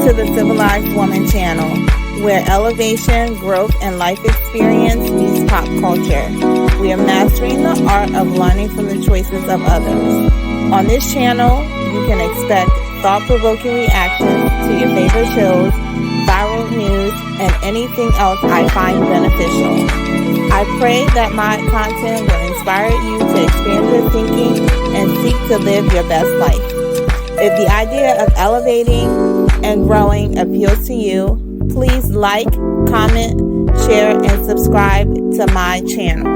to the Civilized Woman channel, where elevation, growth, and life experience meets pop culture. We are mastering the art of learning from the choices of others. On this channel, you can expect thought-provoking reactions to your favorite shows, viral news, and anything else I find beneficial. I pray that my content will inspire you to expand your thinking and seek to live your best life. If the idea of elevating and growing appeals to you, please like, comment, share, and subscribe to my channel.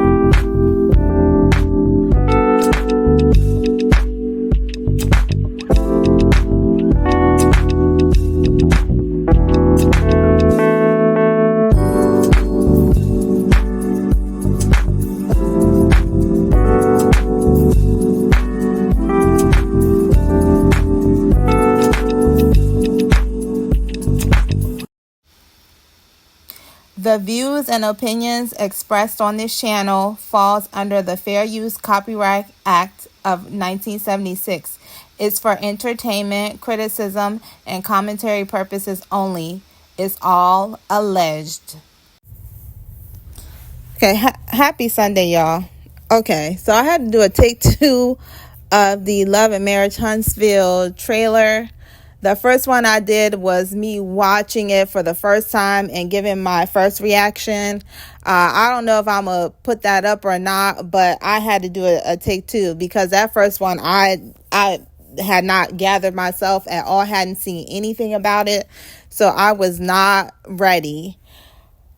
The views and opinions expressed on this channel falls under the Fair Use Copyright Act of 1976. It's for entertainment, criticism, and commentary purposes only. It's all alleged. Okay, happy Sunday, y'all. Okay, so I had to do a take 2 of the Love and Marriage Huntsville trailer. The first one I did was me watching it for the first time and giving my first reaction. I don't know if I'm going to put that up or not, but I had to do a take 2 because that first one I had not gathered myself at all, hadn't seen anything about it. So I was not ready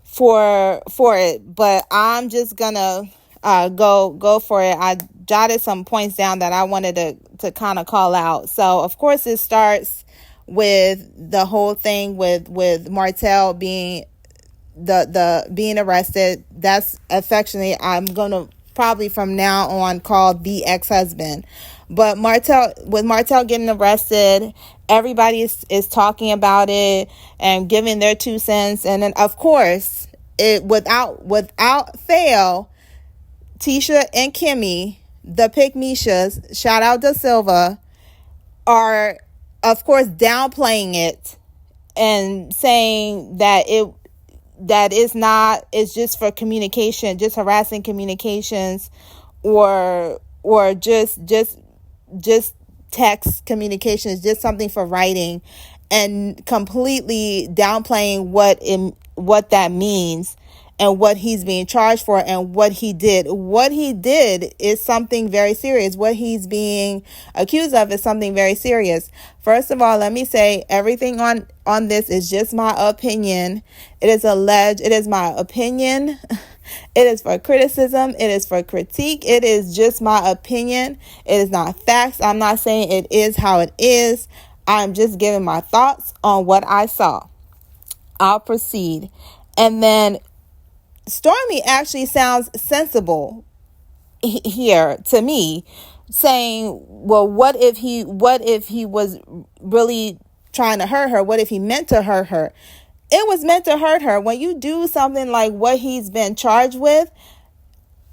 for it, but I'm just going to go for it. I jotted some points down that I wanted to kind of call out. So of course it starts with the whole thing with Martell being being arrested. That's affectionately, I'm gonna probably from now on call the ex-husband. But Martell getting arrested, everybody is talking about it and giving their 2 cents, and then of course it without fail, Tisha and Kimmy, the Pick Mishas, shout out to Silva, are of course downplaying it and saying that it's just for communication, just harassing communications, or just text communications, just something for writing, and completely downplaying what that means and what he's being charged for and what he did. What he did is something very serious. What he's being accused of is something very serious. First of all, let me say everything on this is just my opinion. It is alleged. It is my opinion. It is for criticism. It is for critique. It is just my opinion. It is not facts. I'm not saying it is how it is. I'm just giving my thoughts on what I saw. I'll proceed. And then Stormy actually sounds sensible here to me, saying, well, what if he was really trying to hurt her? What if he meant to hurt her? It was meant to hurt her. When you do something like what he's been charged with,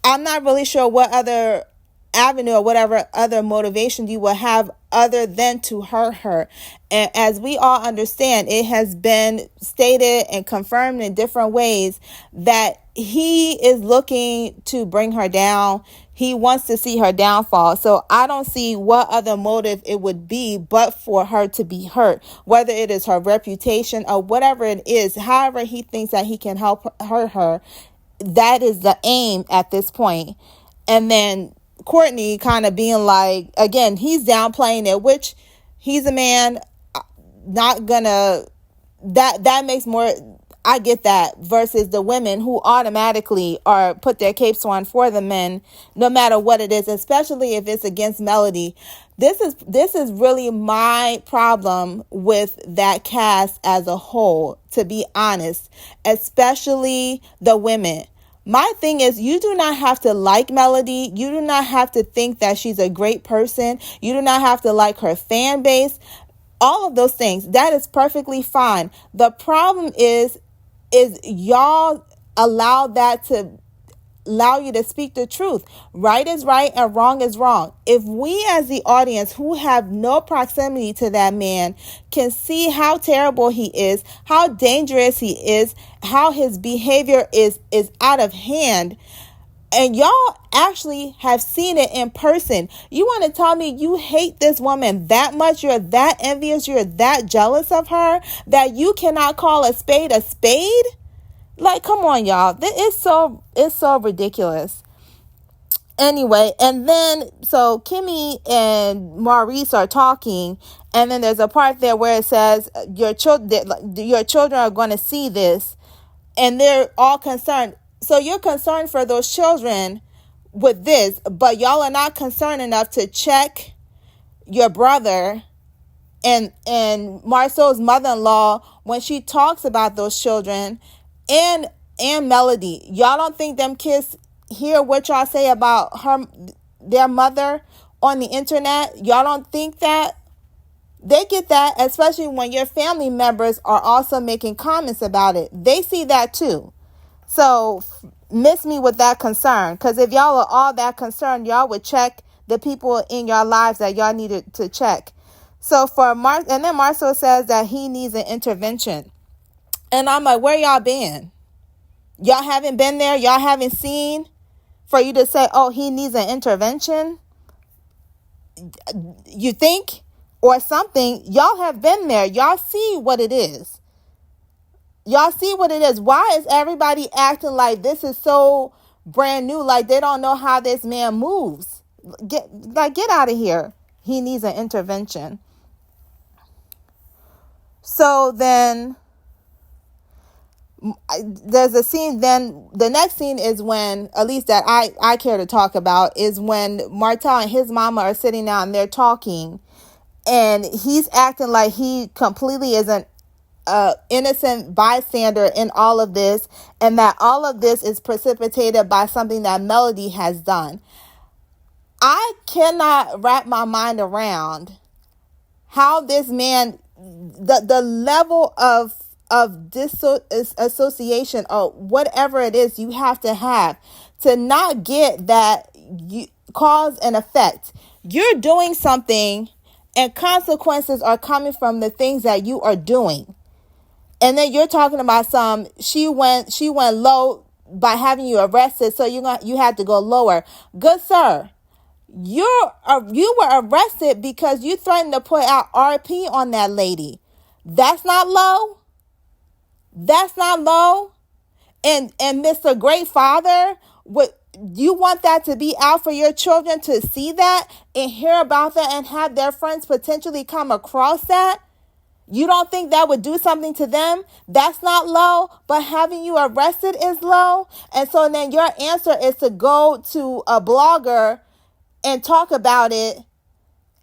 I'm not really sure what other avenue or whatever other motivation you will have other than to hurt her. And as we all understand, it has been stated and confirmed in different ways that he is looking to bring her down. He wants to see her downfall. So I don't see what other motive it would be but for her to be hurt, whether it is her reputation or whatever it is. However he thinks that he can help hurt her, that is the aim at this point. And then Courtney kind of being like, again, he's downplaying it, which he's a man, not gonna, that makes more, I get that, versus the women who automatically are put their capes on for the men, no matter what it is, especially if it's against Melody. This is really my problem with that cast as a whole, to be honest, especially the women. My thing is, you do not have to like Melody. You do not have to think that she's a great person. You do not have to like her fan base. All of those things. That is perfectly fine. The problem is y'all allow that to allow you to speak the truth. Right is right and wrong is wrong. If we as the audience who have no proximity to that man can see how terrible he is, how dangerous he is, how his behavior is out of hand, and y'all actually have seen it in person, you want to tell me you hate this woman that much, you're that envious, you're that jealous of her, that you cannot call a spade a spade? Like, come on, y'all. It's so ridiculous. Anyway, and then so Kimmy and Maurice are talking, and then there's a part there where it says your children are going to see this, and they're all concerned. So you're concerned for those children with this, but y'all are not concerned enough to check your brother and Marceau's mother-in-law when she talks about those children and Melody. Y'all don't think them kids hear what y'all say about their mother on the internet? Y'all don't think that? They get that, especially when your family members are also making comments about it. They see that too. So miss me with that concern, because if y'all are all that concerned, y'all would check the people in your lives that y'all needed to check. So and then Marceau says that he needs an intervention. And I'm like, where y'all been? Y'all haven't been there? Y'all haven't seen for you to say, oh, he needs an intervention? You think? Or something. Y'all have been there. Y'all see what it is. Y'all see what it is. Why is everybody acting like this is so brand new? Like they don't know how this man moves. Get out of here. He needs an intervention. So then there's a scene. Then the next scene is when, at least that I care to talk about, is when Martel and his mama are sitting down and they're talking, and he's acting like he completely isn't innocent bystander in all of this, and that all of this is precipitated by something that Melody has done. I cannot wrap my mind around how this man, the level of disassociation or whatever it is you have to not get that cause and effect. You're doing something and consequences are coming from the things that you are doing. And then you're talking about she went low by having you arrested, so you had to go lower. Good sir, you were arrested because you threatened to put out RP on that lady. That's not low. That's not low. And Mr. Great Father, you want that to be out for your children to see that and hear about that and have their friends potentially come across that? You don't think that would do something to them? That's not low, but having you arrested is low. And so then your answer is to go to a blogger and talk about it,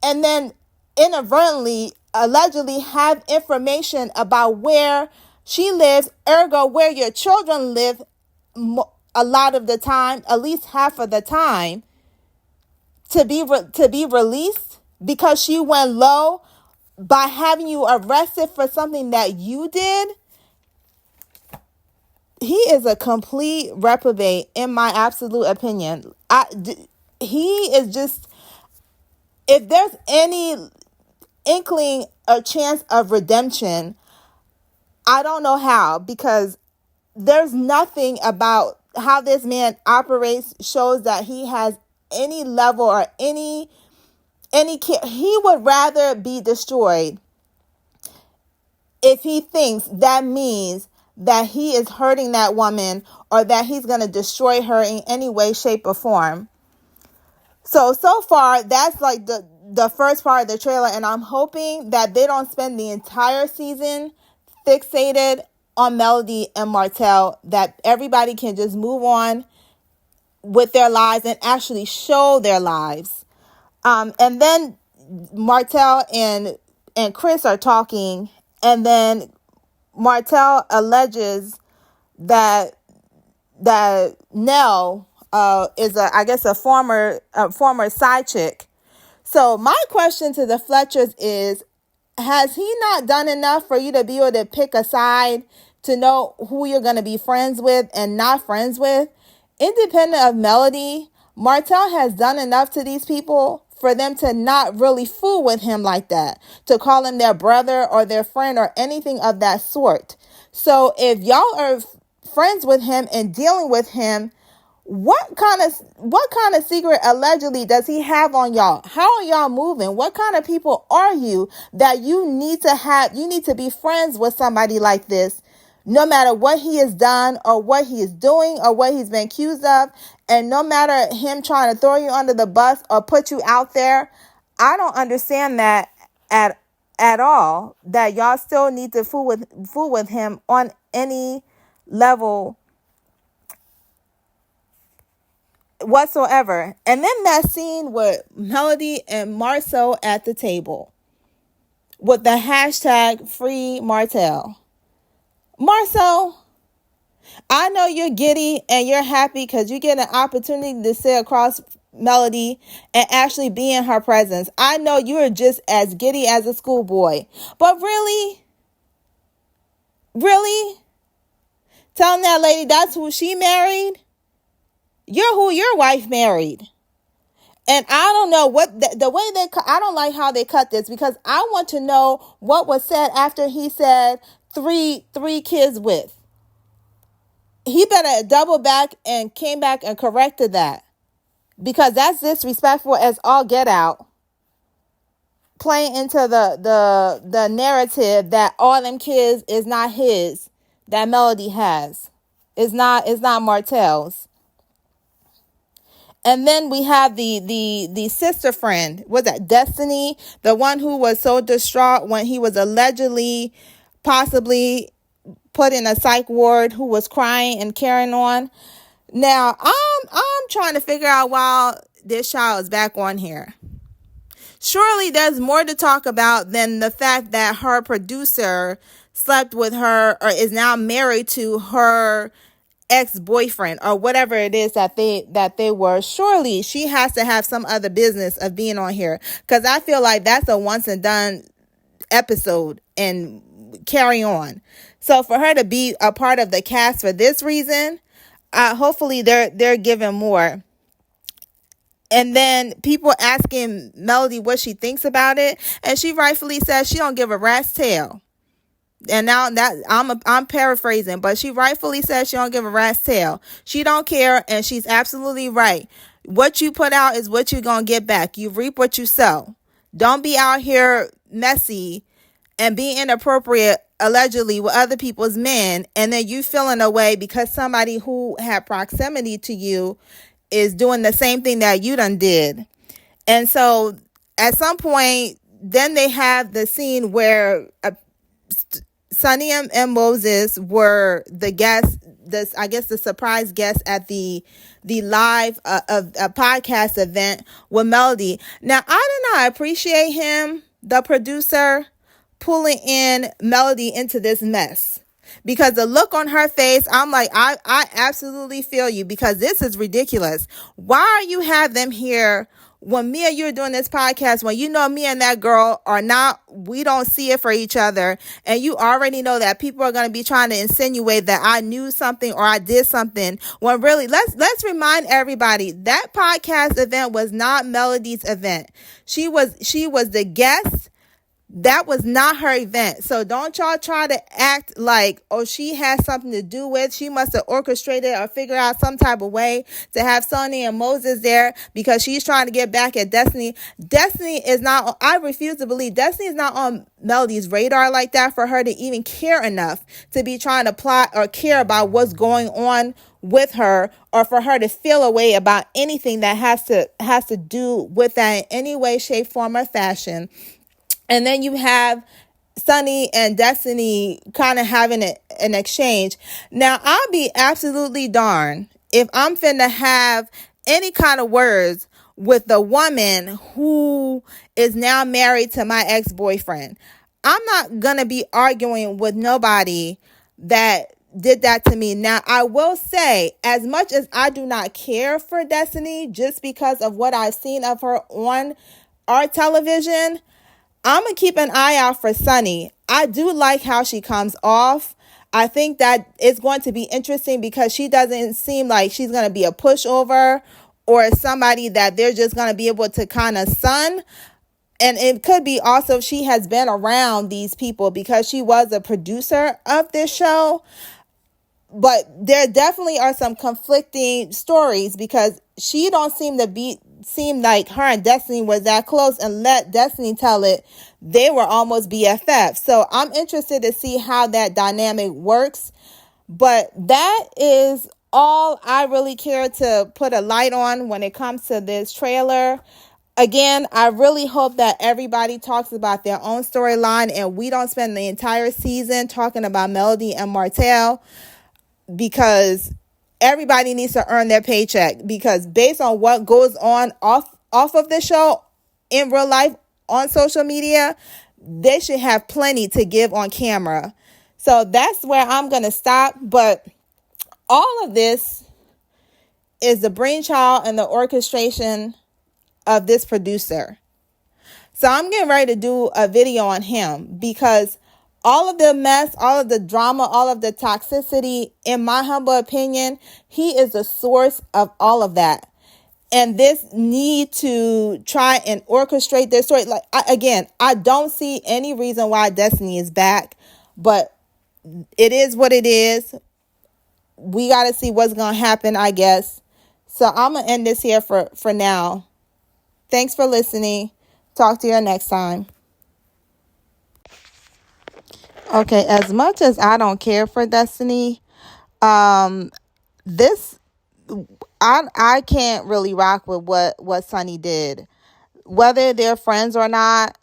and then inadvertently, allegedly have information about where she lives, ergo where your children live a lot of the time, at least half of the time, to be released because she went low by having you arrested for something that you did. He is a complete reprobate, in my absolute opinion. He is just, if there's any inkling or chance of redemption, I don't know how, because there's nothing about how this man operates shows that he has any level or any care. He would rather be destroyed if he thinks that means that he is hurting that woman or that he's going to destroy her in any way, shape, or form. So far, that's like the first part of the trailer, and I'm hoping that they don't spend the entire season fixated on Melody and Martel, that everybody can just move on with their lives and actually show their lives. And then Martel and Chris are talking, and then Martel alleges that Nell is a former side chick. So my question to the Fletchers is, has he not done enough for you to be able to pick a side, to know who you're going to be friends with and not friends with? independent of Melody, Martell has done enough to these people for them to not really fool with him like that, to call him their brother or their friend or anything of that sort. So if y'all are friends with him and dealing with him, what kind of secret allegedly does he have on y'all? How are y'all moving? What kind of people are you that you need to be friends with somebody like this, no matter what he has done or what he is doing or what he's been accused of, and no matter him trying to throw you under the bus or put you out there? I don't understand that at all, that y'all still need to fool with him on any level whatsoever. And then that scene with Melody and Marceau at the table with the hashtag free Martell. Marceau, I know you're giddy and you're happy because you get an opportunity to sit across Melody and actually be in her presence. I know you're just as giddy as a schoolboy. But really? Really? Telling that lady that's who she married? You're who your wife married. And I don't know what the way I don't like how they cut this, because I want to know what was said after he said three kids with. He better double back and came back and corrected that, because that's disrespectful as all get out. Playing into the narrative that all them kids is not his, that Melody has. Is not Martell's. And then we have the sister friend. Was that Destiny? The one who was so distraught when he was allegedly possibly put in a psych ward, who was crying and carrying on. Now, I'm trying to figure out why this child is back on here. Surely there's more to talk about than the fact that her producer slept with her or is now married to her ex-boyfriend or whatever it is that they were. Surely she has to have some other business of being on here, because I feel like that's a once and done episode and carry on. So for her to be a part of the cast for this reason, hopefully they're giving more. And then people asking Melody what she thinks about it, and she rightfully says she don't give a rat's tail. And now that I'm paraphrasing, but she rightfully says she don't give a rat's tail. She don't care, and she's absolutely right. What you put out is what you're gonna get back. You reap what you sow. Don't be out here messy and be inappropriate allegedly with other people's men, and then you feeling away because somebody who had proximity to you is doing the same thing that you done did. And so at some point, then they have the scene where Sonny and Moses were the guests, the surprise guests at the live of a podcast event with Melody. Now, I do not appreciate him, the producer, pulling in Melody into this mess. Because the look on her face, I'm like, I absolutely feel you, because this is ridiculous. Why are you have them here when me and you are doing this podcast, when you know me and that girl are not, we don't see it for each other, and you already know that people are going to be trying to insinuate that I knew something or I did something, when really, let's remind everybody that podcast event was not Melody's event. She was the guest. That was not her event. So don't y'all try to act like, oh, she has something to do with, she must have orchestrated or figured out some type of way to have Sonny and Moses there because she's trying to get back at Destiny. Destiny is not, I refuse to believe Destiny is not on Melody's radar like that for her to even care enough to be trying to plot or care about what's going on with her, or for her to feel a way about anything that has to do with that in any way, shape, form, or fashion. And then you have Sonny and Destiny kind of having an exchange. Now, I'll be absolutely darned if I'm finna have any kind of words with the woman who is now married to my ex-boyfriend. I'm not gonna be arguing with nobody that did that to me. Now, I will say, as much as I do not care for Destiny just because of what I've seen of her on our television, I'm going to keep an eye out for Sonny. I do like how she comes off. I think that it's going to be interesting because she doesn't seem like she's going to be a pushover or somebody that they're just going to be able to kind of sun. And it could be also she has been around these people because she was a producer of this show. But there definitely are some conflicting stories because she don't seem like her and Destiny was that close, and let Destiny tell it, they were almost BFF. So I'm interested to see how that dynamic works. But that is all I really care to put a light on when it comes to this trailer. Again, I really hope that everybody talks about their own storyline and we don't spend the entire season talking about Melody and Martell, because everybody needs to earn their paycheck, because based on what goes on off of the show in real life on social media, they should have plenty to give on camera. So that's where I'm going to stop. But all of this is the brainchild and the orchestration of this producer. So I'm getting ready to do a video on him because all of the mess, all of the drama, all of the toxicity, in my humble opinion, he is the source of all of that. And this need to try and orchestrate this story. Like, I don't see any reason why Destiny is back, but it is what it is. We got to see what's going to happen, I guess. So I'm going to end this here for now. Thanks for listening. Talk to you next time. Okay, as much as I don't care for Destiny, this I can't really rock with what Sunny did. Whether they're friends or not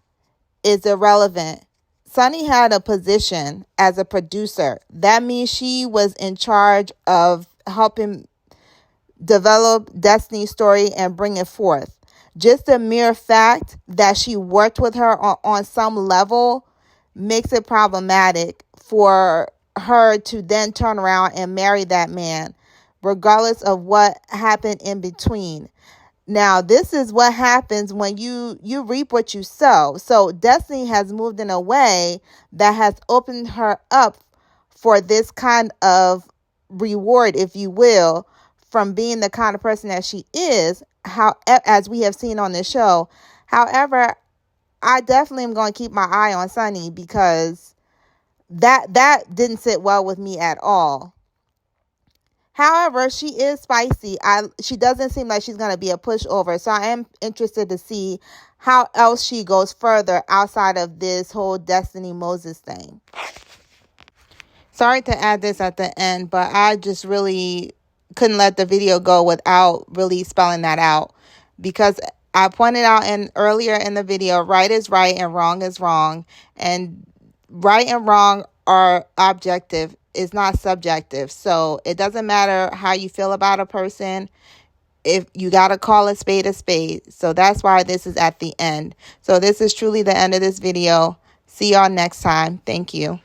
is irrelevant. Sunny had a position as a producer. That means she was in charge of helping develop Destiny's story and bring it forth. Just the mere fact that she worked with her on some level makes it problematic for her to then turn around and marry that man, regardless of what happened in between. Now, this is what happens when you reap what you sow. So Destiny has moved in a way that has opened her up for this kind of reward, if you will, from being the kind of person that she is, as we have seen on this show. However, I definitely am going to keep my eye on Sunny because that didn't sit well with me at all. However, she is spicy. She doesn't seem like she's going to be a pushover. So I am interested to see how else she goes further outside of this whole Destiny Moses thing. Sorry to add this at the end, but I just really couldn't let the video go without really spelling that out, because I pointed out earlier in the video, right is right and wrong is wrong. And right and wrong are objective. It's not subjective. So it doesn't matter how you feel about a person. If you got to call a spade a spade. So that's why this is at the end. So this is truly the end of this video. See y'all next time. Thank you.